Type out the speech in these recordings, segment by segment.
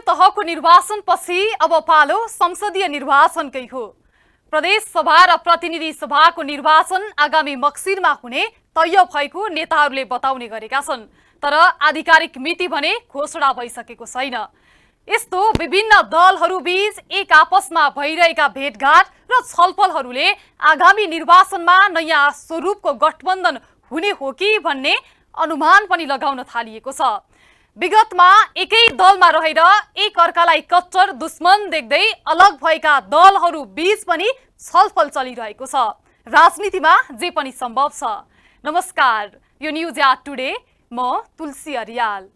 तहको निर्वाचनपछि अब पालो संसदीय निर्वाचनकै हो। प्रदेश सभा र प्रतिनिधि सभाको निर्वाचन आगामी मक्सिरमा हुने तय भएको नेताहरूले बताउने गरेका छन्। तर आधिकारिक मिति भने घोषणा भइसकेको छैन। यस्तो विभिन्न दलहरूबीच एक आपसमा भइरहेका भेटघाट र छलफलहरूले आगामी निर्वाचनमा नयाँ स्वरूपको गठबन्धन हुने हो कि भन्ने अनुमान पनि लगाउन थालिएको छ। विगतमा एकै दलमा रहेर एक अर्कालाई कट्टर दुश्मन देख्दै अलग भएका दलहरू बीच पनि छलफल चलिरहेको छ। राजनीतिमा जे पनि सम्भव छ। नमस्कार, यो न्युज या टुडे, म तुलसी अरियाल।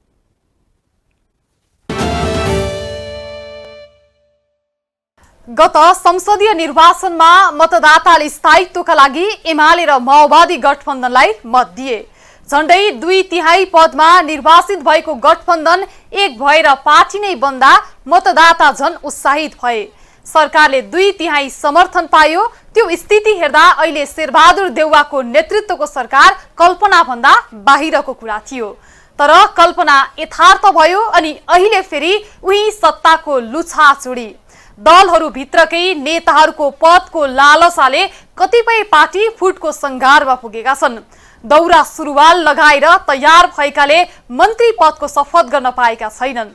गत संसदीय निर्वाचनमा मतदाताले स्थायित्वका लागि एमाले र माओवादी गठबन्धनलाई मत दिए। झण्डै 2/3 पदमा निर्वाचित भएको गठबन्धन एक भएर पार्टी नै बन्दा मतदाता झन उत्साहित भए। सरकारले 2/3 समर्थन पायो। त्यो स्थिति हेर्दा अहिले शेरबहादुर देउवाको नेतृत्वको सरकार कल्पना भन्दा बाहिरको कुरा थियो। तर कल्पना यथार्थ भयो अनि अहिले फेरि उही सत्ताको लुछाचुडी। दलहरू भित्रकै नेताहरूको पदको लालसाले कतिपय पार्टी फुटको सङ्घारमा पुगेका छन्। दौरा सुरुवाल लगाएर तयार भएकाले मन्त्री पदको शपथ गर्न पाएका छैनन्।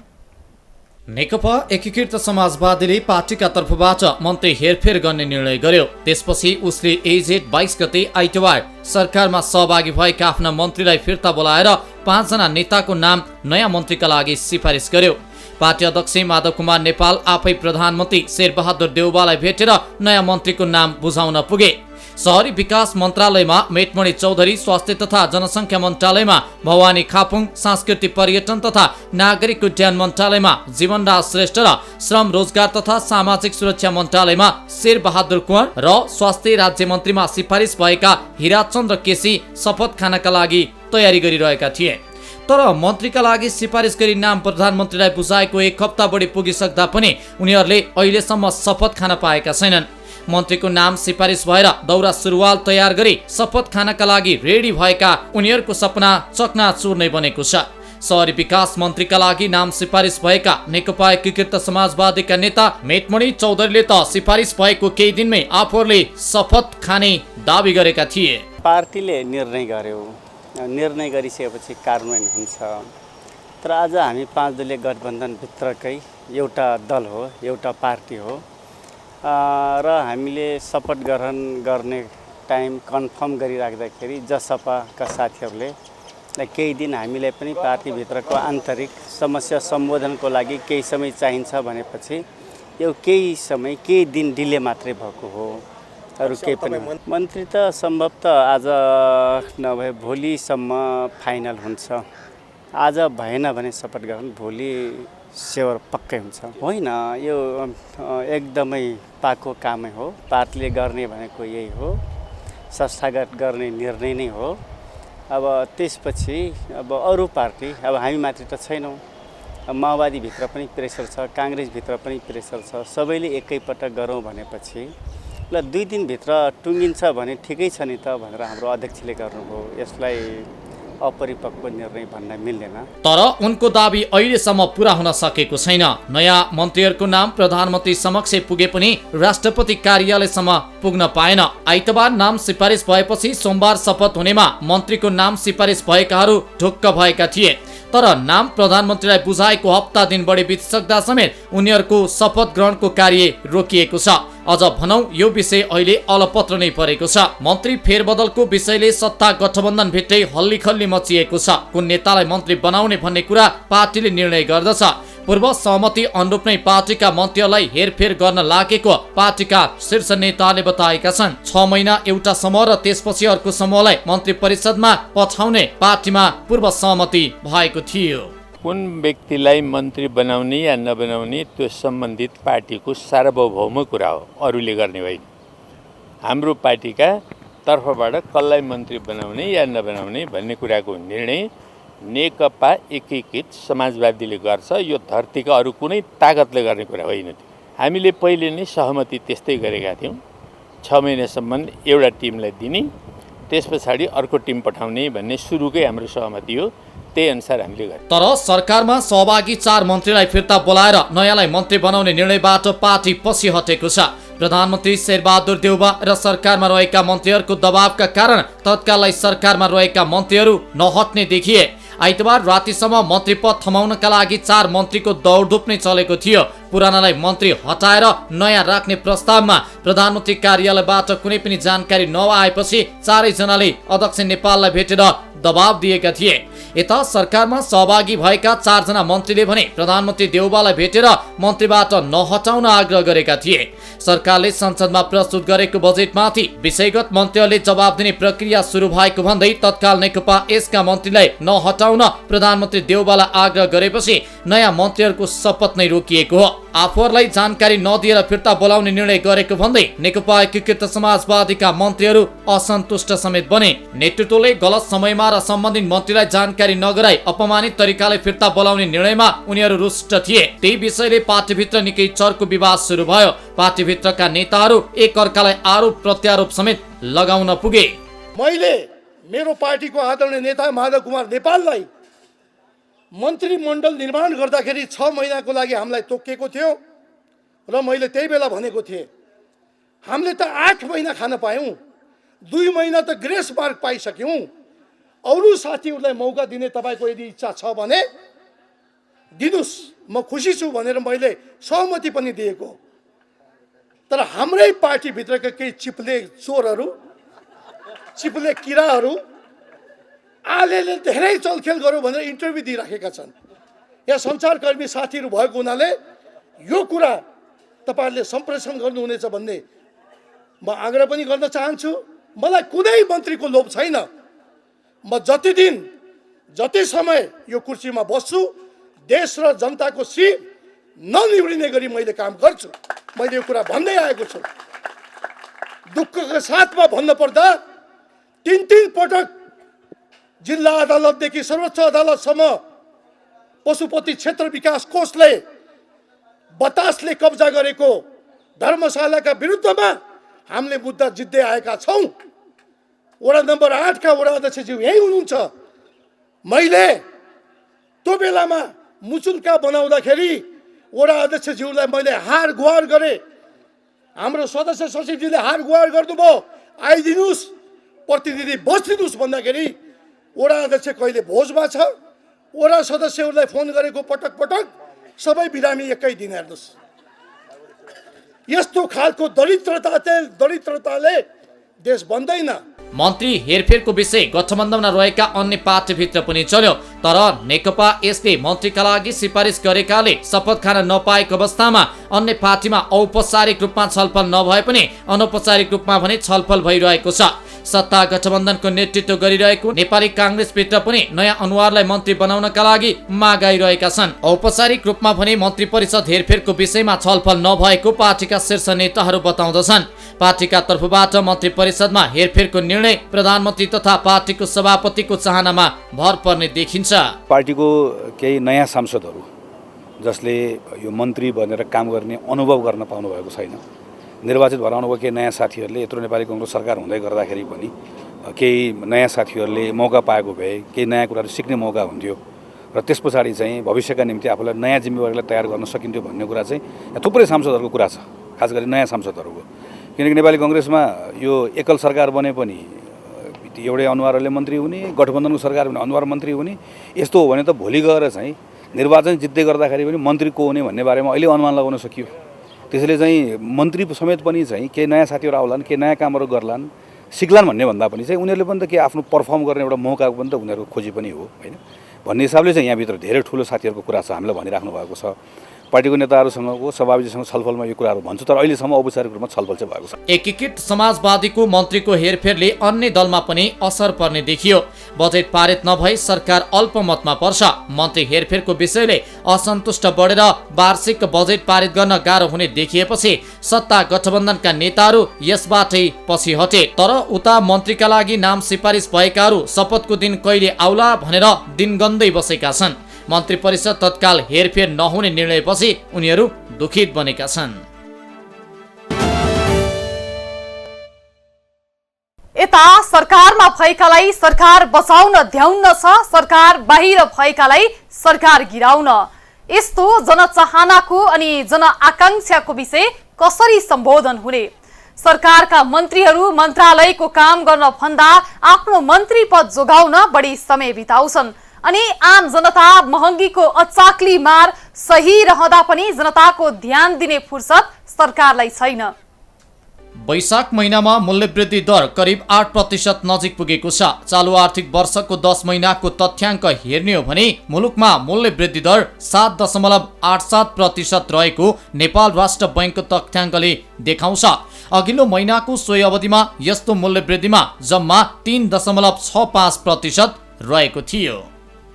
नेकपा एकीकृत समाजवादीले पार्टीका तर्फबाट मन्त्री हेरफेर गर्ने निर्णय गर्यो। त्यसपछि उसले AZ 22 गते आइतबार सरकारमा सहभागी भएका आफ्ना मन्त्रीलाई फिर्ता बोलाएर 5 जना नेताको नाम नयाँ मन्त्रीका लागि सिफारिस गर्यो। पार्टी अध्यक्ष माधव कुमार नेपाल आफै प्रधानमन्त्री शेरबहादुर देउवालाई भेटेर नयाँ मन्त्रीको नाम बुझाउन पुगे। शहरी विकास मन्त्रालयमा मेटमणि चौधरी, स्वास्थ्य तथा जनसङ्ख्या मन्त्रालयमा भवानी खापुङ, सांस्कृतिक पर्यटन तथा नागरिक उड्डयन मन्त्रालयमा जीवनराज श्रेष्ठ र श्रम रोजगार तथा सामाजिक सुरक्षा मन्त्रालयमा शेरबहादुर कुँवर र स्वास्थ्य राज्य मन्त्रीमा सिफारिस भएका हिराचन्द्र केसी शपथ खानका लागि तयारी गरिरहेका थिए। तर मन्त्रीका लागि सिफारिस गरी नाम प्रधानमन्त्रीलाई बुझाएको एक हप्ता बढी पुगिसक्दा पनि उनीहरूले अहिलेसम्म शपथ खान पाएका छैनन्। मन्त्रीको नाम सिफारिस भएर दौरा सुरुवाल तयार गरी शपथ खानका लागि रेडी भएका उनीहरूको सपना चकनाचुर नै बनेको छ। शहरी विकास मन्त्रीका लागि नाम सिफारिस भएका नेकपा एकीकृत समाजवादीका नेता मेटमणि चौधरीले त सिफारिस भएको केही दिनमै आफूहरूले शपथ खाने दावी गरेका थिए। पार्टीले निर्णय गर्यो, निर्णय गरिसकेपछि कार्यान्वयन हुन्छ। तर आज हामी 5 दलीय गठबन्धनभित्रकै एउटा दल हो, एउटा पार्टी हो र हामीले शपथ ग्रहण गर्ने टाइम कन्फर्म गरिराख्दाखेरि जसपाका साथीहरूले केही दिन हामीलाई पनि पार्टीभित्रको आन्तरिक समस्या सम्बोधनको लागि केही समय चाहिन्छ भनेपछि यो केही समय, केही दिन डिले मात्रै भएको हो। अरू केही पनि मन्त्री त सम्भवतः आज नभए भोलिसम्म फाइनल हुन्छ। आज भएन भने शपथ ग्रहण भोलि स्योर पक्कै हुन्छ। होइन, यो एकदमै पाको कामै हो। पार्टीले गर्ने भनेको यही हो, संस्थागत गर्ने निर्णय नै हो। अब त्यसपछि अब अरू पार्टी, अब हामी मात्रै त छैनौँ। माओवादीभित्र पनि प्रेसर छ, काङ्ग्रेसभित्र पनि प्रेसर छ। सबैले एकैपटक गरौँ भनेपछि ल 2 दिनभित्र टुङ्गिन्छ भने ठिकै छ नि त भनेर हाम्रो अध्यक्षले गर्नुभयो। यसलाई अपरिपक्व निर्णय भन्न मिल्दैन। तर उनको दाबी अहिलेसम्म पूरा हुन सकेको छैन। नयाँ मन्त्रीहरूको नाम प्रधानमन्त्री समक्ष पुगे पनि राष्ट्रपति कार्यालयसम्म पुग्न पाएन। आइतबार नाम सिफारिस भएपछि सोमबार शपथ हुनेमा मन्त्रीको नाम सिफारिस भएकाहरू ढुक्क भएका थिए। तर नाम प्रधानमन्त्रीलाई बुझाएको हप्ता दिन बढी बितिसक्दा समेत उनीहरूको शपथ ग्रहणको कार्य रोकिएको छ। अझ भनौं यो विषय अहिले अलपत्र नै परेको छ। मन्त्री फेरबदलको विषयले सत्ता गठबन्धन भित्रै हल्लीखल्ली मचिएको छ। कुन नेतालाई मन्त्री बनाउने भन्ने कुरा पार्टीले निर्णय गर्दछ। पूर्व सहमति अनुरूप नै पार्टीका मन्त्रीहरूलाई हेरफेर गर्न लागेको पार्टीका शीर्ष नेताले बताएका छन्। 6 महिना एउटा समूह र त्यसपछि अर्को समूहलाई मन्त्री परिषदमा पठाउने पार्टीमा पूर्व सहमति भएको थियो। कुन व्यक्तिलाई मन्त्री बनाउने या नबनाउने त्यो सम्बन्धित पार्टीको सार्वभौम कुरा हो, अरूले गर्ने होइन। हाम्रो पार्टीका तर्फबाट कसलाई मन्त्री बनाउने या नबनाउने भन्ने कुराको निर्णय नेकपा एकीकृत समाजवादीले गर्छ। यो धरतीका अरू कुनै ताकतले गर्ने कुरा होइन। हामीले पहिले नै सहमति त्यस्तै गरेका थियौँ। 6 महिनासम्म एउटा टिमलाई दिने, त्यस पछाडि अर्को टिम पठाउने भन्ने सुरुकै हाम्रो सहमति हो। त्यही अनुसार हामीले गर्यौँ। तर सरकारमा सहभागी 4 मन्त्रीलाई फिर्ता बोलाएर नयाँलाई मन्त्री बनाउने निर्णयबाट पार्टी पछि हटेको छ। प्रधानमन्त्री शेरबहादुर देउबा र सरकारमा रहेका मन्त्रीहरूको दबावका कारण तत्कालै सरकारमा रहेका मन्त्रीहरू नहट्ने देखिए। आइतबार रातिसम्म मन्त्री पद थमाउनका लागि 4 मन्त्रीको दौडधुप नै चलेको थियो। पुरानालाई मन्त्री हटाएर नयाँ राख्ने प्रस्तावमा प्रधानमन्त्री कार्यालयबाट कुनै पनि जानकारी नआएपछि चारैजनाले अध्यक्ष नेपाललाई भेटेर दबाब दिएका थिए। यता सरकारमा सहभागी भएका 4 जना मन्त्रीले भने प्रधानमन्त्री देउबालाई भेटेर मन्त्रीबाट नहटाउन आग्रह गरेका थिए। सरकारले संसदमा प्रस्तुत गरेको बजेटमाथि विषयगत मन्त्रीहरूले जवाब दिने प्रक्रिया सुरु भएको भन्दै तत्काल नेकपा यसका मन्त्रीलाई नहटाउन प्रधानमन्त्री देउबालाई आग्रह गरेपछि नयाँ मन्त्रीहरूको शपथ नै रोकिएको हो। आफूहरूलाई जानकारी नदिएर फिर्ता बोलाउने निर्णय गरेको भन्दै नेकपा एकीकृत समाजवादीका मन्त्रीहरू असन्तुष्ट समेत बने। नेतृत्वले गलत समयमा र सम्बन्धित मन्त्रीलाई जानकारी नगराई अपमानित तरिकाले फिर्ता बोलाउने निर्णयमा उनीहरू रुष्ट थिए। त्यही विषयले पार्टीभित्र निकै चर्को विवाद सुरु भयो। पार्टीभित्रका नेताहरू एक अर्कालाई आरोप प्रत्यारोप समेत लगाउन पुगे। मैले मेरो पार्टीको आदरणीय नेता माधव कुमार नेपाललाई मन्त्रीमण्डल निर्माण गर्दाखेरि 6 महिनाको लागि हामीलाई तोकिएको थियो र मैले त्यही बेला भनेको थिएँ हामीले त 8 महिना खान पायौँ, 2 महिना त ग्रेस मार्क पाइसक्यौँ। अरू साथीहरूलाई मौका दिने तपाईँको यदि इच्छा छ भने दिनुहोस्, म खुसी छु भनेर मैले सहमति पनि दिएको। तर हाम्रै पार्टीभित्रका केही चिप्ले चोरहरू, चिप्ले किराहरू आलेले धेरै चलखेल गरौँ भनेर इन्टरभ्यू दिइराखेका छन्। यहाँ सञ्चारकर्मी साथीहरू भएको हुनाले यो कुरा तपाईँहरूले सम्प्रेषण गर्नुहुनेछ भन्ने म आग्रह पनि गर्न चाहन्छु। मलाई कुनै मन्त्रीको लोभ छैन। म जति दिन जति समय यो कुर्सीमा बस्छु देश र जनताको शिर ननिउरिने गरी मैले काम गर्छु। मैले यो कुरा भन्दै आएको छु। दुःखका साथमा भन्नुपर्दा 3 पटक जिल्ला अदालतदेखि सर्वोच्च अदालतसम्म पशुपति क्षेत्र विकास कोषले बतासले कब्जा गरेको धर्मशालाका विरुद्धमा हामीले मुद्दा जित्दै आएका छौँ। वडा नम्बर 8 का वडा अध्यक्षज्यू यही हुनुहुन्छ। मैले त्यो बेलामा मुचुल्का बनाउँदाखेरि वडा अध्यक्षज्यूलाई मैले हार गुहार गरेँ। हाम्रो सदस्य सचिवजीले हार गुहार गर्नुभयो, आइदिनुहोस् प्रतिनिधि बसिदिनुहोस् भन्दाखेरि वडा अध्यक्ष कहिले भोजमा छ। वडा सदस्यहरूलाई फोन गरेको पटक पटक सबै बिरामी एकै दिन हेर्नुहोस्। यस्तो खालको दरिद्रताले देश बन्दैन। मन्त्री हेरफेरको विषय गठबन्धनमा रहेका अन्य पार्टीभित्र पनि चल्यो। तर नेकपा यसले मन्त्रीका लागि सिफारिस गरेकाले शपथ खान नपाएको अवस्थामा अन्य पार्टीमा औपचारिक रूपमा छलफल नभए पनि अनौपचारिक रूपमा भने छलफल भइरहेको छ। सत्ता गठबन्धनको नेतृत्व गरिरहेको नेपाली काङ्ग्रेसभित्र पनि नयाँ अनुहारलाई मन्त्री बनाउनका लागि माग आइरहेका छन्। औपचारिक रूपमा भने मन्त्री परिषद हेरफेरको विषयमा छलफल नभएको पार्टीका शीर्ष नेताहरू बताउँदछन्। पार्टीका तर्फबाट मन्त्री परिषदमा हेरफेरको निर्णय प्रधानमन्त्री तथा पार्टीको सभापतिको चाहनामा भर पर्ने देखिन्छ। पार्टीको केही नयाँ सांसदहरू जसले यो मन्त्री बनेर काम गर्ने अनुभव गर्न पाउनु भएको छैन, निर्वाचित भएर आउनुभयो केही नयाँ साथीहरूले यत्रो नेपाली कङ्ग्रेस सरकार हुँदै गर्दाखेरि पनि केही नयाँ साथीहरूले मौका पाएको भए केही नयाँ कुराहरू सिक्ने मौका हुन्थ्यो र त्यस पछाडि चाहिँ भविष्यका निम्ति आफूलाई नयाँ जिम्मेवारीलाई तयार गर्न सकिन्थ्यो भन्ने कुरा चाहिँ थुप्रै सांसदहरूको कुरा छ, खास गरी नयाँ सांसदहरूको। किनकि नेपाली कङ्ग्रेसमा यो एकल सरकार बने पनि एउटै अनुहारले मन्त्री हुने, गठबन्धनको सरकार हुने अनुहार मन्त्री हुने, यस्तो हो भने त भोलि गएर चाहिँ निर्वाचन जित्दै गर्दाखेरि पनि मन्त्री को हुने भन्ने बारेमा अहिले अनुमान लगाउन सकियो। त्यसैले चाहिँ मन्त्री समेत पनि चाहिँ केही नयाँ साथीहरू आउलान्, केही नयाँ कामहरू गर्लान्, सिक्लान् भन्ने भन्दा पनि चाहिँ उनीहरूले पनि त के आफ्नो पर्फर्म गर्ने एउटा मौकाको पनि त उनीहरूको खोजी पनि हो होइन भन्ने हिसाबले चाहिँ यहाँभित्र धेरै ठुलो साथीहरूको कुरा छ, हामीलाई भनिराख्नु भएको छ। पार्टीको नेताहरूसँगको सभापतिसँग छलफलमा यो कुराहरू भन्छु, तर अहिलेसम्म औपचारिक रूपमा छलफल चाहिँ भएको छ। एकीकृत समाजवादीको मन्त्रीको हेरफेरले अन्य दलमा पनि असर पर्ने देखियो। बजेट पारित नभई सरकार अल्पमतमा पर्छ। मन्त्री हेरफेरको विषयले असन्तुष्ट बढेर वार्षिक बजेट पारित गर्न गाह्रो हुने देखिएपछि सत्ता गठबन्धनका नेताहरू यसबाटै पछि हटे। तर उता मन्त्रीका लागि नाम सिफारिस भएकाहरू शपथको दिन कहिले आउला भनेर दिन गन्दै बसेका छन्। मन्त्री परिषद तत्काल हेरफेर नहुने निर्णयपछि उनीहरू दुखित बनेका छन्। नेता सरकारमा भएकालाई सरकार बचाउन ध्याउन्न छ, सरकार बाहिर भएकालाई सरकार गिराउन। यस्तो जनचाहनाको अनि जनआकांक्षाको विषय कसरी सम्बोधन हुने? सरकारका मन्त्रीहरू मन्त्रालयको काम गर्न भन्दा आफ्नो मन्त्री पद जोगाउन बढी समय बिताउँछन् अनि आम जनता महँगीको अचाक्ली मार सही रहँदा पनि जनताको ध्यान दिने फुर्सद सरकारलाई छैन। वैशाख महिनामा मूल्यवृद्धि दर करिब 8% नजिक पुगेको छ। चालु आर्थिक वर्षको 10 महिनाको तथ्याङ्क हेर्ने हो भने मुलुकमा मूल्यवृद्धि दर 7.87% रहेको नेपाल राष्ट्र बैंकको तथ्याङ्कले देखाउँछ। अघिल्लो महिनाको सोही अवधिमा यस्तो मूल्यवृद्धिमा जम्मा 3.65% रहेको थियो।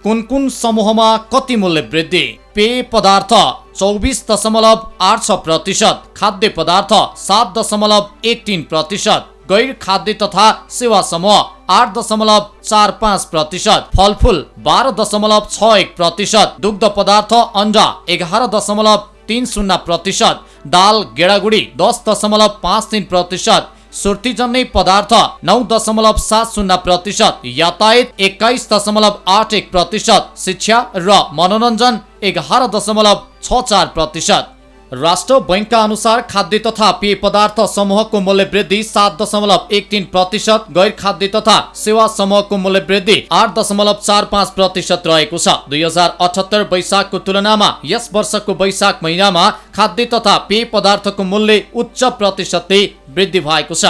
कुन कुन समूहमा कति मूल्य वृद्धि? पेय पदार्थ 24.86%, खाद्य पदार्थ 7.13%, गैर खाद्य तथा सेवा समूह 8.45%, फलफूल 12.61%, दुग्ध पदार्थ अन्डा 11.30%, दाल गेडागुडी 10.53%, सुर्तीजन्य पदार्थ 9.70%, यातायात 21.81%, शिक्षा र मनोरञ्जन 11.64%। राष्ट्र बैंकका अनुसार खाद्य तथा पेय पदार्थ समूहको मूल्य वृद्धि 7.13%, गैर खाद्य तथा सेवा समूहको मूल्य वृद्धि 8.45% रहेको छ। 2078 वैशाखको तुलनामा यस वर्षको वैशाख महिनामा खाद्य तथा पेय पदार्थको मूल्य उच्च प्रतिशतले वृद्धि भएको छ।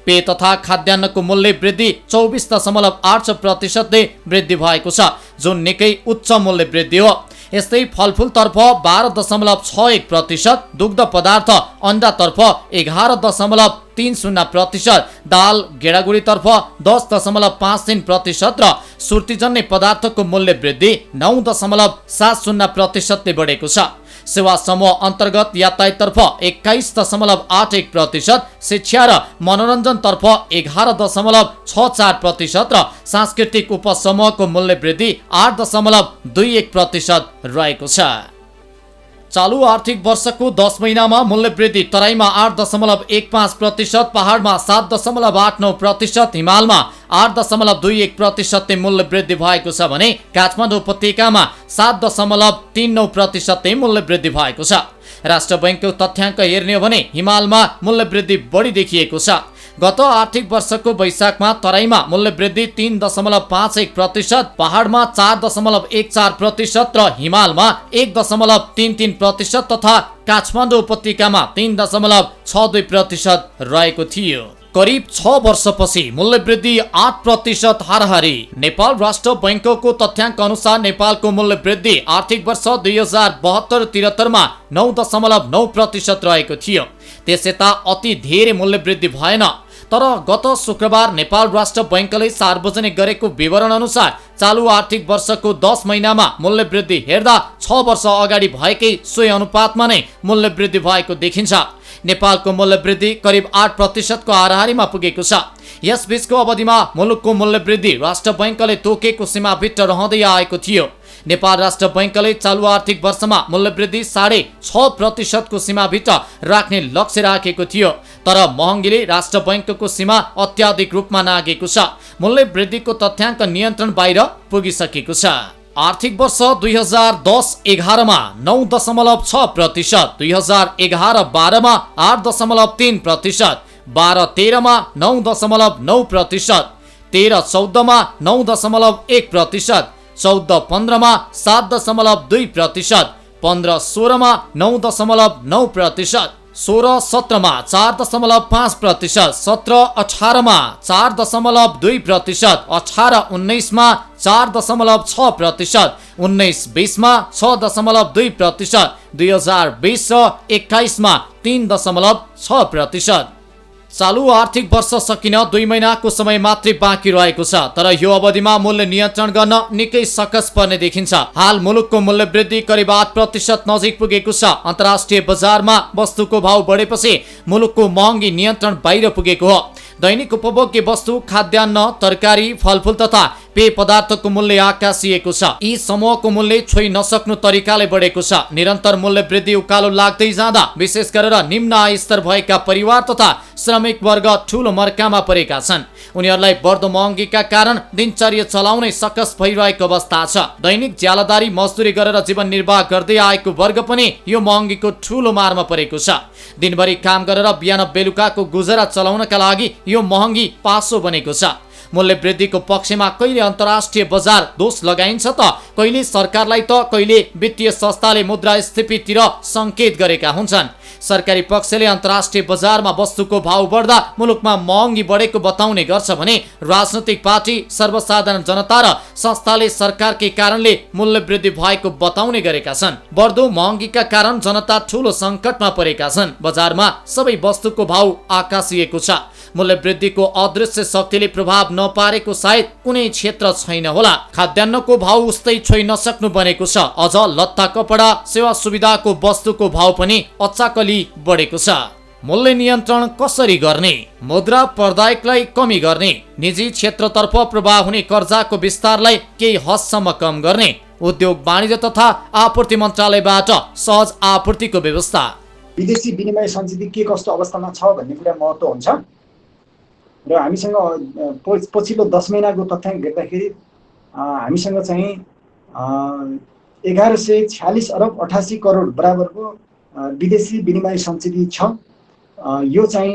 पेय तथा खाद्यान्नको मूल्य वृद्धि 24.8% वृद्धि भएको छ, जुन निकै उच्च मूल्य वृद्धि हो। यस्तै फलफूल तर्फ 12.61%, दुग्ध पदार्थ अन्डा तर्फ 11.30%, दाल गेडागुडी तर्फ 10.53% र सुर्तीजन्य पदार्थको मूल्य वृद्धि 9.70% बढेको छ। सेवा समूह अन्तर्गत यातायात तर्फ 21.81%, शिक्षा र मनोरञ्जन तर्फ 11.64% र सांस्कृतिक उपसमूहको मूल्य वृद्धि 8.21% रहेको छ। चालु आर्थिक वर्षको 10 महिनामा मूल्य वृद्धि तराईमा 8.15%, पहाडमा 7.89%, हिमालमा 8.21% मूल्य वृद्धि भएको छ भने काठमाडौँ उपत्यकामा 7.39% मूल्य वृद्धि भएको छ। राष्ट्र बैंकको तथ्याङ्क हेर्ने हो भने हिमालमा मूल्य वृद्धि बढी देखिएको छ। गत आर्थिक वर्षको वैशाखमा तराईमा मूल्य वृद्धि 3.51%, पहाडमा 4.14% र हिमालमा 1.33% तथा काठमाडौँ उपत्यकामा 3.62% रहेको थियो। करिब 6 वर्षपछि मूल्य वृद्धि 8% हाराहारी। नेपाल राष्ट्र बैंकको तथ्याङ्क अनुसार नेपालको मूल्य वृद्धि आर्थिक वर्ष 2072-73 मा 9.9% रहेको थियो। त्यसयता अति धेरै मूल्य वृद्धि भएन। तर गत शुक्रबार नेपाल राष्ट्र बैंकले सार्वजनिक गरेको विवरण अनुसार चालु आर्थिक वर्षको 10 महिनामा मूल्य वृद्धि हेर्दा 6 वर्ष अगाडि भएकै सोही अनुपातमा नै मूल्य वृद्धि भएको देखिन्छ। नेपालको मूल्य वृद्धि करिब 8% को हाराहारीमा पुगेको छ। यसबीचको अवधिमा मुलुकको मूल्य वृद्धि राष्ट्र बैंकले तोकेको सीमाभित्र रहँदै आएको थियो। नेपाल राष्ट्र बैंकले चालु आर्थिक वर्षमा मूल्य वृद्धि 6.5% को सीमाभित्र राख्ने लक्ष्य राखेको थियो। तर महँगीले राष्ट्र बैंकको सीमा अत्याधिक रूपमा नागेको छ। मूल्य वृद्धिको तथ्याङ्क नियन्त्रण बाहिर पुगिसकेको छ। आर्थिक वर्ष 2010-11 मा 9.6%, 2011-12 मा 8.3%, 12-13 मा 9.9%, 13-14 मा 9.1%, 14-15 मा 7.2%, 15-16 मा 9.9%, 16-17 मा 4.5%, 17-18 मा 4.2%, 18-19 मा 4.6%, 19-20 मा 6.2%, 2020-21 मा 3.6%। चालु आर्थिक वर्ष सकिन 2 महिनाको समय मात्रै बाँकी रहेको छ। तर यो अवधिमा मूल्य नियन्त्रण गर्न निकै सकस पर्ने देखिन्छ। हाल मुलुकको मूल्य वृद्धि करिब 8% नजिक पुगेको छ। अन्तर्राष्ट्रिय बजारमा वस्तुको भाव बढेपछि मुलुकको महँगी नियन्त्रण बाहिर पुगेको हो। दैनिक उपभोग्य वस्तु, खाद्यान्न, तरकारी, फलफूल तथा पेय पदार्थको मूल्य आकाशिएको छ। यी समूहको मूल्य छोइ नसक्नु तरिकाले बढेको छ। निरन्तर मूल्य वृद्धि उकालो लाग्दै जाँदा विशेष गरेर निम्न आय स्तर भएका परिवार तथा श्रमिक वर्ग ठूलो मर्कामा परेका छन्। उनीहरूलाई बढ्दो महँगीका कारण दिनचर्या चलाउनै सकस भइरहेको अवस्था छ। दैनिक ज्यालादारी मजदुरी गरेर जीवन निर्वाह गर्दै आएको वर्ग पनि यो महँगीको ठूलो मारमा परेको छ। दिनभरि काम गरेर बिहान बेलुकाको गुजारा चलाउनका लागि यो महँगी पासो बनेको छ। मूल्य वृद्धिको पक्षमा कहिले अन्तर्राष्ट्रिय बजार दोष लगाइन्छ त कहिले सरकारलाई त कहिले वित्तीय संस्थाले मुद्रास्फीतितिर संकेत गरेका हुन्छन्। सरकारी पक्षले अन्तर्राष्ट्रिय बजारमा वस्तुको भाव बढ्दा मुलुकमा महँगी बढेको बताउने गर्छ भने राजनैतिक पार्टी, सर्वसाधारण जनता र संस्थाले सरकारकै कारणले मूल्य वृद्धि भएको बताउने गरेका छन्। बढ्दो महँगीका कारण जनता ठूलो संकटमा परेका छन्। बजारमा सबै वस्तुको भाव आकाशिएको छ। मूल्य वृद्धिको अदृश्य शक्तिले प्रभाव नपारेको सायद कुनै क्षेत्र छैन होला। खाद्यान्नको भाव उस्तै छोइ नसक्नु बनेको छ। अझ लत्ता कपडा सेवा सुविधाको वस्तुको भाव पनि अचाकली बढेको छ। मूल्य नियन्त्रण कसरी गर्ने? मुद्रा प्रदायकलाई कमी गर्ने, निजी क्षेत्रतर्फ प्रवाह हुने कर्जाको विस्तारलाई केही हदसम्म कम गर्ने, उद्योग वाणिज्य तथा आपूर्ति मन्त्रालयबाट सहज आपूर्तिको व्यवस्था। विदेशी विनिमय सञ्चित के कस्तो अवस्थामा छ भन्ने कुरा महत्त्व हुन्छ र हामीसँग पछिल्लो 10 महिनाको तथ्याङ्क हेर्दाखेरि हामीसँग चाहिँ 1146 अरब 88 करोड बराबरको विदेशी विनिमय सञ्चित छ। यो चाहिँ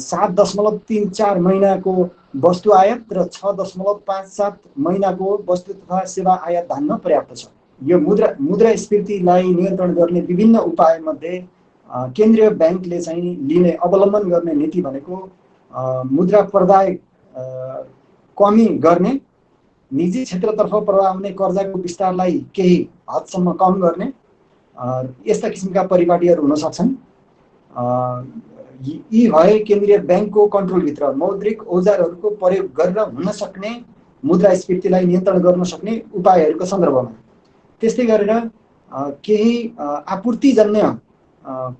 7.34 महिनाको वस्तु आयात र 6.57 महिनाको वस्तु तथा सेवा आयात धान्न पर्याप्त छ। यो मुद्रास्फीतिलाई नियन्त्रण गर्ने विभिन्न उपायमध्ये केन्द्रीय ब्याङ्कले चाहिँ लिने अवलम्बन गर्ने नीति भनेको मुद्रा प्रदाय कमी गर्ने, निजी क्षेत्रतर्फ प्रवाह हुने कर्जाको विस्तारलाई केही हदसम्म कम गर्ने, यस्ता किसिमका परिपाटीहरू हुन सक्छन्। यी भए केन्द्रीय ब्याङ्कको कन्ट्रोलभित्र मौद्रिक औजारहरूको प्रयोग गरेर हुन सक्ने मुद्रास्फीतिलाई नियन्त्रण गर्न सक्ने उपायहरूको सन्दर्भमा। त्यस्तै गरेर केही आपूर्तिजन्य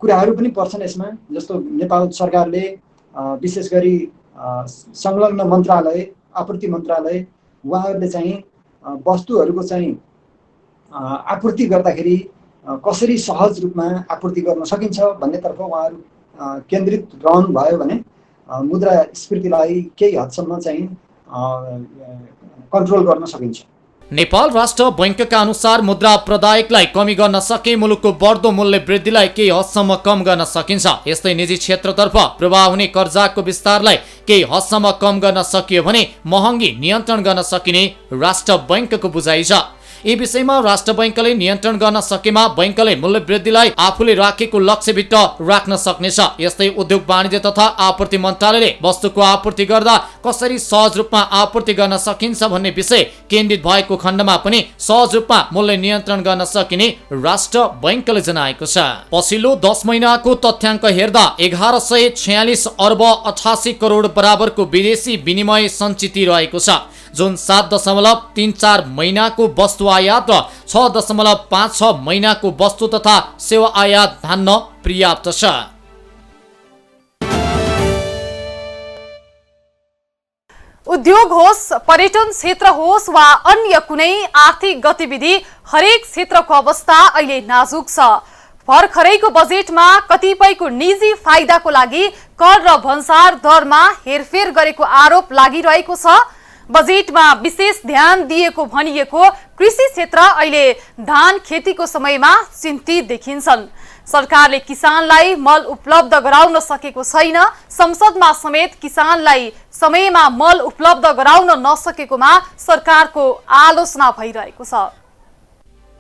कुराहरू पनि पर्छन् यसमा। जस्तो नेपाल सरकारले विशेष गरी संलग्न मन्त्रालय, आपूर्ति मन्त्रालय, उहाँहरूले चाहिँ वस्तुहरूको चाहिँ आपूर्ति गर्दाखेरि कसरी सहज रूपमा आपूर्ति गर्न सकिन्छ भन्नेतर्फ उहाँहरू केन्द्रित रहनु भयो भने मुद्रास्फीतिलाई केही हदसम्म चाहिँ कन्ट्रोल गर्न सकिन्छ। नेपाल राष्ट्र बैंकका अनुसार मुद्रा प्रदायकलाई कमी गर्न सके मुलुकको बढ्दो मूल्य वृद्धिलाई केही हदसम्म कम गर्न सकिन्छ। यस्तै निजी क्षेत्रतर्फ प्रवाह हुने कर्जाको विस्तारलाई केही हदसम्म कम गर्न सकियो भने महँगी नियन्त्रण गर्न सकिने राष्ट्र बैंकको बुझाइ छ। यी विषयमा राष्ट्र बैंकले नियन्त्रण गर्न सकेमा बैंकले मूल्य वृद्धिलाई आफूले राखेको लक्ष्यभित्र राख्न सक्नेछ। यस्तै उद्योग वाणिज्य तथा आपूर्ति मन्त्रालयले वस्तुको आपूर्ति गर्दा कसरी सहज रूपमा आपूर्ति गर्न सकिन्छ भन्ने विषय केन्द्रित भएको खण्डमा पनि सहज रूपमा मूल्य नियन्त्रण गर्न सकिने राष्ट्र बैंकले जनाएको छ। पछिल्लो 10 महिनाको तथ्याङ्क हेर्दा 1146 अर्ब 88 करोड बराबरको विदेशी विनिमय सञ्चित रहेको छ, जुन 7.34 महिनाको वस्तु आयात र 6.56 महिनाको वस्तु तथा सेवा आयात धान्न पर्याप्त छ। उद्योग होस्, पर्यटन क्षेत्र होस् वा अन्य कुनै आर्थिक गतिविधि, हरेक क्षेत्रको अवस्था अहिले नाजुक छ। भर्खरैको बजेटमा कतिपयको निजी फाइदाको लागि कर र भन्सार दरमा हेरफेर गरेको आरोप लागिरहेको छ। बजेटमा विशेष ध्यान दिएको भनिएको कृषि क्षेत्र अहिले धान खेतीको समयमा चिन्तित देखिन्छन्। सरकारले किसानलाई मल उपलब्ध गराउन सकेको छैन। संसदमा समेत किसानलाई समयमा मल उपलब्ध गराउन नसकेकोमा सरकारको आलोचना भइरहेको छ।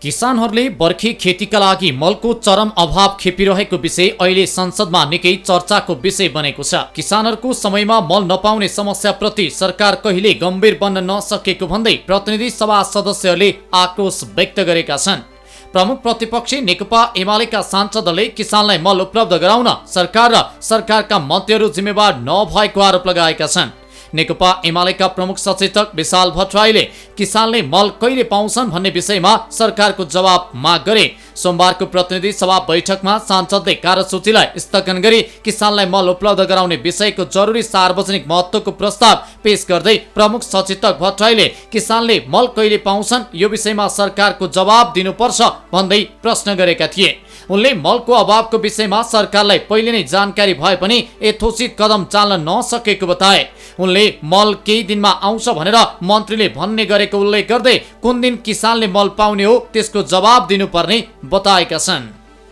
किसानहरूले बर्खे खेतीका लागि मलको चरम अभाव खेपिरहेको विषय अहिले संसदमा निकै चर्चाको विषय बनेको छ। किसानहरूको समयमा मल नपाउने समस्याप्रति सरकार कहिले गम्भीर बन्न नसकेको भन्दै प्रतिनिधि सभा सदस्यहरूले आक्रोश व्यक्त गरेका छन्। प्रमुख प्रतिपक्षी नेकपा एमालेका सांसदले किसानलाई मल उपलब्ध गराउन सरकार र सरकारका मन्त्रीहरू जिम्मेवार नभएको आरोप लगाएका छन्। नेकपा एमालेका प्रमुख सचेतक विशाल भट्टराईले किसानले मल कहिले पाउँछन् भन्ने विषयमा सरकारको जवाब माग गरे। सोमबारको प्रतिनिधि सभा बैठकमा सांसदले कार्यसूचीलाई स्थगन गरी किसानलाई मल उपलब्ध गराउने विषयको जरुरी सार्वजनिक महत्त्वको प्रस्ताव पेश गर्दै प्रमुख सचेतक भट्टराईले किसानले मल कहिले पाउँछन् यो विषयमा सरकारको जवाब दिनुपर्छ भन्दै प्रश्न गरेका थिए। उनले मलको अभावको विषयमा सरकारलाई पहिले नै जानकारी भए पनि यथोचित कदम चाल्न नसकेको बताए। उनले मल केही दिनमा आउँछ भनेर मन्त्रीले भन्ने गरेको उल्लेख गर्दै कुन दिन किसानले मल पाउने हो त्यसको जवाब दिनुपर्ने बताएका छन्।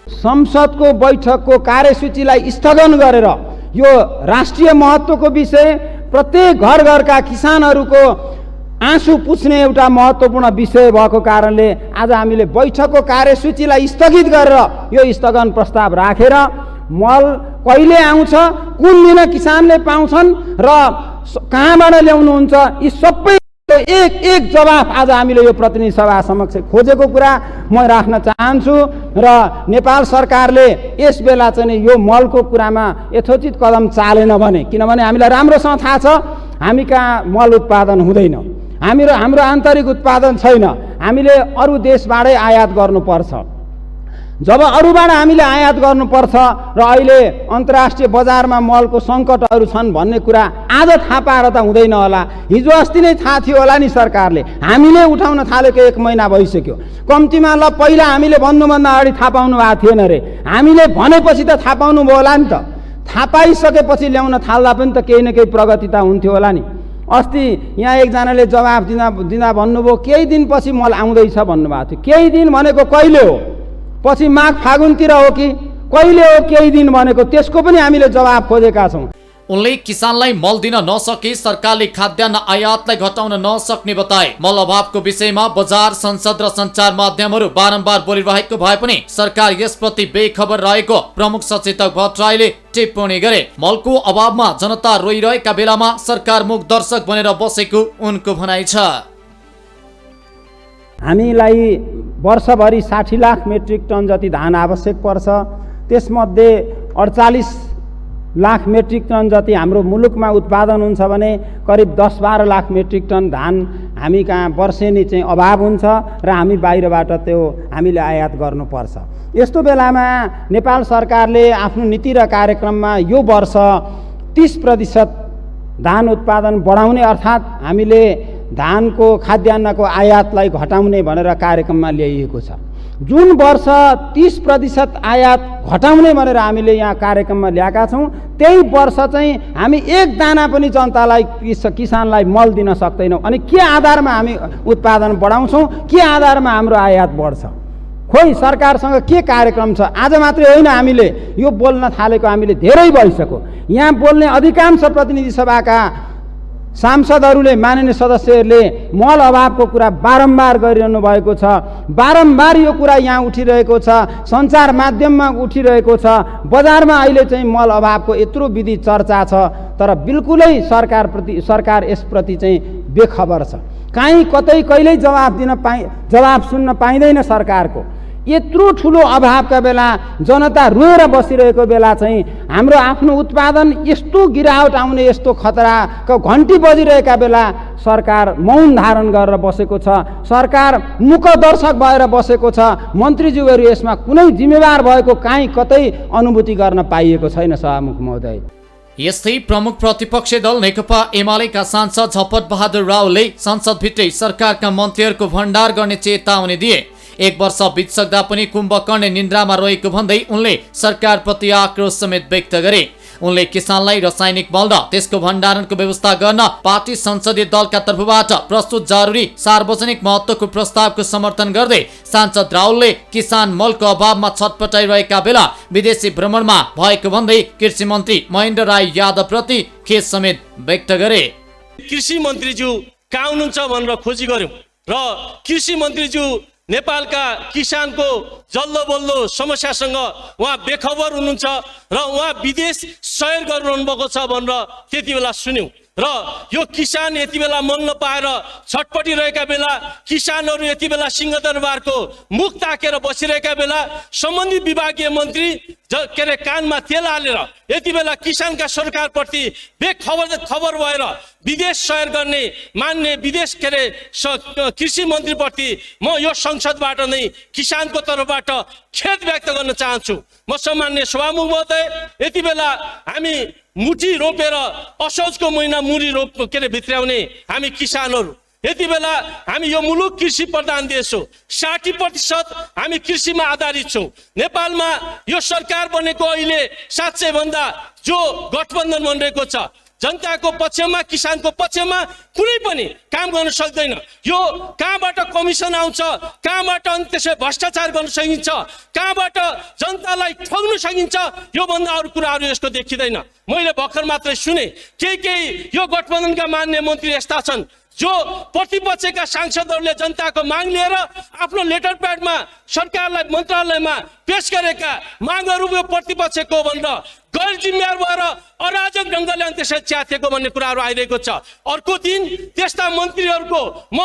संसदको बैठकको कार्यसूचीलाई स्थगन गरेर यो राष्ट्रिय महत्त्वको विषय, प्रत्येक घर घरका किसानहरूको आँसु पुछ्ने एउटा महत्त्वपूर्ण विषय भएको कारणले आज हामीले बैठकको कार्यसूचीलाई स्थगित गरेर यो स्थगन प्रस्ताव राखेर मल कहिले आउँछ, कुन दिन किसानले पाउँछन् र कहाँबाट ल्याउनुहुन्छ, यी सबै एक जवाफ आज हामीले यो प्रतिनिधि सभा समक्ष खोजेको कुरा म राख्न चाहन्छु। र नेपाल सरकारले यस बेला चाहिँ यो मलको कुरामा यथोचित कदम चालेन भने, किनभने हामीलाई राम्रोसँग थाहा छ हामी कहाँ मल उत्पादन हुँदैन, हाम्रो आन्तरिक उत्पादन छैन, हामीले अरू देशबाटै आयात गर्नुपर्छ। जब अरूबाट हामीले आयात गर्नुपर्छ र अहिले अन्तर्राष्ट्रिय बजारमा मलको सङ्कटहरू छन् भन्ने कुरा आज थाहा पाएर त हुँदैन होला। हिजो अस्ति नै थाहा थियो होला नि सरकारले, हामीले उठाउन थालेको 1 महिना भइसक्यो। कम्तीमा ल पहिला हामीले भन्नुभन्दा अगाडि थाहा पाउनु भएको थिएन रे, हामीले भनेपछि त थाहा पाउनु भयो होला नि त। थाहा पाइसकेपछि ल्याउन थाल्दा पनि त केही न केही प्रगति त हुन्थ्यो होला नि। अस्ति यहाँ एकजनाले जवाफ दिँदा भन्नुभयो केही दिनपछि मल आउँदैछ भन्नुभएको थियो। केही दिन भनेको कहिले हो? पछि माघ फागुनतिर हो कि कहिले हो केही दिन भनेको? त्यसको पनि हामीले जवाब खोजेका छौँ। उनले किसानलाई मल दिन नसके सरकारले खाद्यान्न आयातलाई घटाउन नसक्ने बताए। मल अभावको विषयमा बजार, संसद र सञ्चार माध्यमहरू बारम्बार बोलिरहेको भए पनि सरकार यसप्रति बेखबर रहेको प्रमुख सचेतक भट्टराईले टिप्पणी गरे। मलको अभावमा जनता रोइरहेका बेलामा सरकार मुख दर्शक बनेर बसेको उनको भनाइ छ। हामीलाई वर्षभरि 60 लाख मेट्रिक टन जति धान आवश्यक पर्छ। त्यसमध्ये 48 लाख मेट्रिक टन जति हाम्रो मुलुकमा उत्पादन हुन्छ भने करिब 10-12 लाख मेट्रिक टन धान हामी कहाँ वर्षेनी चाहिँ अभाव हुन्छ र हामी बाहिरबाट त्यो हामीले आयात गर्नुपर्छ। यस्तो बेलामा नेपाल सरकारले आफ्नो नीति र कार्यक्रममा यो वर्ष 30% धान उत्पादन बढाउने, अर्थात् हामीले धानको खाद्यान्नको आयातलाई घटाउने भनेर कार्यक्रममा ल्याइएको छ। जुन वर्ष 30% आयात घटाउने भनेर हामीले यहाँ कार्यक्रममा ल्याएका छौँ, त्यही वर्ष चाहिँ हामी एक दाना पनि जनतालाई, किसानलाई मल दिन सक्दैनौँ। अनि के आधारमा हामी उत्पादन बढाउँछौँ, के आधारमा हाम्रो आयात बढ्छ? खोइ सरकारसँग के कार्यक्रम छ? आज मात्रै होइन, हामीले यो बोल्न थालेको हामीले धेरै भइसक्यो। यहाँ बोल्ने अधिकांश प्रतिनिधि सभाका सांसदहरूले, माननीय सदस्यहरूले मल अभावको कुरा बारम्बार गरिरहनु भएको छ। बारम्बार यो कुरा यहाँ उठिरहेको छ, सञ्चार माध्यममा उठिरहेको छ। बजारमा अहिले चाहिँ मल अभावको यत्रो विधि चर्चा छ, तर बिल्कुलै सरकार यसप्रति चाहिँ बेखबर छ। कहीँ कतै कहिल्यै जवाब सुन्न पाइँदैन सरकारको। यत्रो ठुलो अभावका बेला, जनता रोएर बसिरहेको बेला चाहिँ हाम्रो आफ्नो उत्पादन यस्तो गिरावट आउने, यस्तो खतराको घन्टी बजिरहेका बेला सरकार मौन धारण गरेर बसेको छ। सरकार मुखदर्शक भएर बसेको छ। मन्त्रीज्यूहरू यसमा कुनै जिम्मेवार भएको कहीँ कतै अनुभूति गर्न पाइएको छैन। सभामुख महोदय, यस्तै प्रमुख प्रतिपक्षी दल नेकपा एमालेका सांसद झपट बहादुर रावले संसदभित्रै सरकारका मन्त्रीहरूको भण्डार गर्ने चेतावनी दिए। 1 वर्ष बितिसक्दा पनि कुम्भकर्ण निन्द्रामा रहेको भन्दै उनले सरकारप्रति आक्रोश समेत व्यक्त गरे। उनले किसानलाई रासायनिक मल र त्यसको भण्डारणको व्यवस्था गर्न पार्टी संसदीय दलका तर्फबाट प्रस्तुत जरुरी सार्वजनिक महत्त्वको प्रस्तावको समर्थन गर्दै सांसद रावलले किसान मलको अभावमा छटपटाइरहेका बेला विदेशी भ्रमणमा भएको भन्दै कृषि मन्त्री महेन्द्र राय यादवप्रति खेद समेत व्यक्त गरे। कृषि मन्त्रीज्यू कहाँ हुनुहुन्छ भनेर खोजी गर्यौं र कृषि मन्त्रीज्यू नेपालका किसानको जल्लो बल्लो समस्यासँग उहाँ बेखबर हुनुहुन्छ र उहाँ विदेश सैर गरिरहनु भएको छ भनेर त्यति बेला सुन्यौं। र यो किसान यति बेला मल नपाएर छटपटिरहेका बेला, किसानहरू यति बेला सिंहदरबारको मुख ताकेर बसिरहेका बेला सम्बन्धित विभागीय मन्त्री कानमा तेल हालेर यति बेला किसानका सरकारप्रति बेखबर भएर विदेश सैर गर्ने मान्ने विदेश कृषि मन्त्रीप्रति म यो संसदबाट नै किसानको तर्फबाट खेद व्यक्त गर्न चाहन्छु। म सम्मान्य सभामुख महोदय, यति बेला हामी मुठी रोपेर असोजको महिना मुरी भित्र्याउने हामी किसानहरू यति बेला हामी यो मुलुक कृषि प्रधान देश हो, 60% हामी कृषिमा आधारित छौँ। नेपालमा यो सरकार बनेको अहिले 700 भन्दा जो गठबन्धन बनिरहेको छ, जनताको पक्षमा किसानको पक्षमा कुनै पनि काम गर्न सक्दैन। यो कहाँबाट कमिसन आउँछ, कहाँबाट अनि त्यसै भ्रष्टाचार गर्न सकिन्छ, कहाँबाट जनतालाई ठग्न सकिन्छ, यो भन्दा अरू कुराहरू यसको देखिँदैन। मैले भर्खर मात्रै सुने केही यो गठबन्धनका मान्य मन्त्री यस्ता छन् जो प्रतिपक्षका सांसदहरूले जनताको माग लिएर आफ्नो लेटर प्याडमा सरकारलाई मन्त्रालयमा पेश गरेका मागहरू यो प्रतिपक्षको भनेर गैर जिम्मेवार भएर अराजक ढङ्गले त्यसै च्यातेको भन्ने कुराहरू आइरहेको छ। अर्को दिन त्यस्ता मन्त्रीहरूको म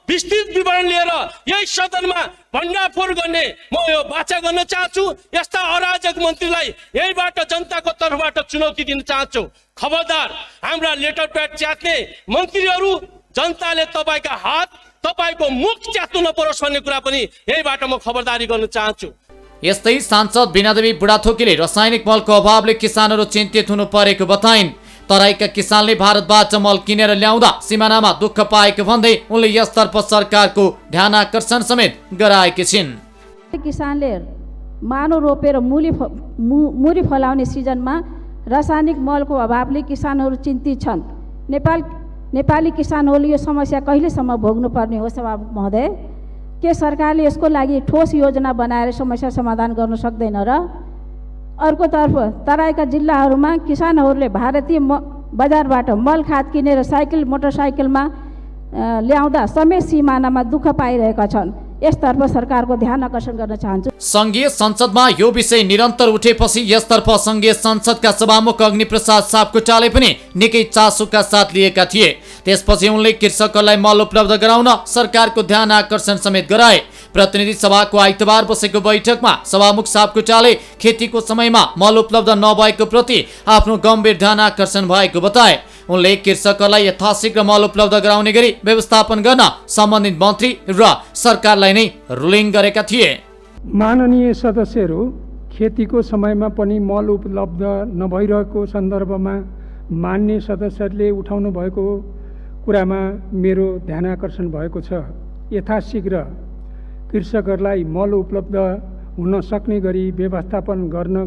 विस्तृत विवरण लिएर यही सदनमा भण्डाफोर गर्ने म यो वाचा गर्न चाहन्छु। यस्ता अराजक मन्त्रीलाई यहीबाट जनताको तर्फबाट चुनौती दिन चाहन्छु। खबरदार, हाम्रा लेटर प्याड च्यात्ने मन्त्रीहरू, जनताले तपाईँका हात तपाईँको मुख च्यात्नु नपरोस् भन्ने कुरा पनि यहीबाट म खबरदारी गर्न चाहन्छु। यस्तै सांसद बीणादेवी बुढाथोकीले रासायनिक मलको अभावले किसानहरू चिन्तित हुनु परेको बताइन्। तराईका किसानले भारतबाट मल किनेर ल्याउँदा सिमानामा दुःख पाएको भन्दै उनले यसतर्फ सरकारको ध्यान आकर्षण समेत गराएकी छिन्। किसानले मानो रोपेर मुरी फलाउने सिजनमा रासायनिक मलको अभावले किसानहरू चिन्तित छन्। नेपाली किसानहरूले यो समस्या कहिलेसम्म भोग्नुपर्ने हो सभामुख महोदय? के सरकारले यसको लागि ठोस योजना बनाएर समस्या समाधान गर्न सक्दैन र? अर्कोतर्फ तराईका जिल्लाहरूमा किसानहरूले भारतीय बजारबाट मल खाद किनेर साइकल मोटरसाइकलमा ल्याउँदा समेत सिमानामा दुःख पाइरहेका छन्। यसतर्फ सरकारको ध्यान आकर्षण गर्न चाहन्छु। संघीय संसदमा यो विषय निरन्तर उठेपछि यसतर्फ संघीय संसदका सभामुख अग्निप्रसाद सापकोटाले पनि निकै चासोका साथ लिएका थिए। त्यसपछि उनले कृषकहरूलाई मल उपलब्ध गराउन सरकारको ध्यान आकर्षण समेत गराए। प्रतिनिधि सभाको आइतबार बसेको बैठकमा सभामुख सापकोटाले खेतीको समयमा मल उपलब्ध नभएको प्रति आफ्नो गम्भीर ध्यान आकर्षण भएको बताए। उनले कृषकहरूलाई यथाशीघ्र मल उपलब्ध गराउने गरी व्यवस्थापन गर्न सम्बन्धित मन्त्री र सरकारलाई नै रुलिङ गरेका थिए। माननीय सदस्यहरू, खेतीको समयमा पनि मल उपलब्ध नभइरहेको सन्दर्भमा मान्य सदस्यहरूले उठाउनु भएको कुरामा मेरो ध्यान आकर्षण भएको छ। यथाशीघ्र कृषकहरूलाई मल उपलब्ध हुन सक्ने गरी व्यवस्थापन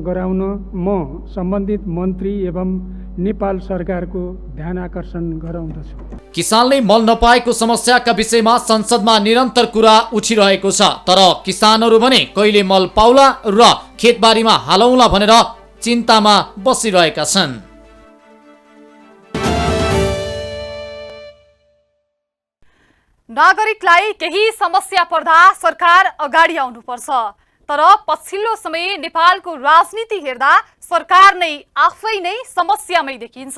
गराउन म सम्बन्धित मन्त्री एवं नेपाल सरकारको ध्यान आकर्षण गराउँदछु। किसानले मल नपाएको समस्याका विषयमा संसदमा निरन्तर कुरा उठिरहेको छ, तर किसानहरू भने कहिले मल पाउला र खेतबारीमा हालौला भनेर चिन्तामा बसिरहेका छन्। नागरिकलाई केही समस्या पर्दा सरकार अगाडि आउनुपर्छ, तर पछिल्लो समय नेपालको राजनीति हेर्दा सरकार नै आफै नै समस्यामै देखिन्छ।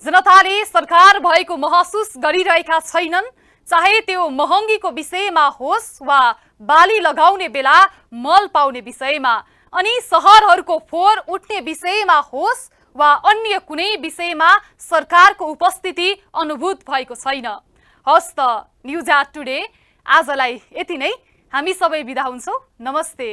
जनताले सरकार भएको महसुस गरिरहेका छैनन्, चाहे त्यो महँगीको विषयमा होस् वा बाली लगाउने बेला मल पाउने विषयमा, अनि सहरहरूको फोहोर उठ्ने विषयमा होस् वा अन्य कुनै विषयमा सरकारको उपस्थिति अनुभूत भएको छैन। हस् त, न्युज एट टुडे आजलाई यति नै। हामी सबै बिदा हुन्छौँ। नमस्ते।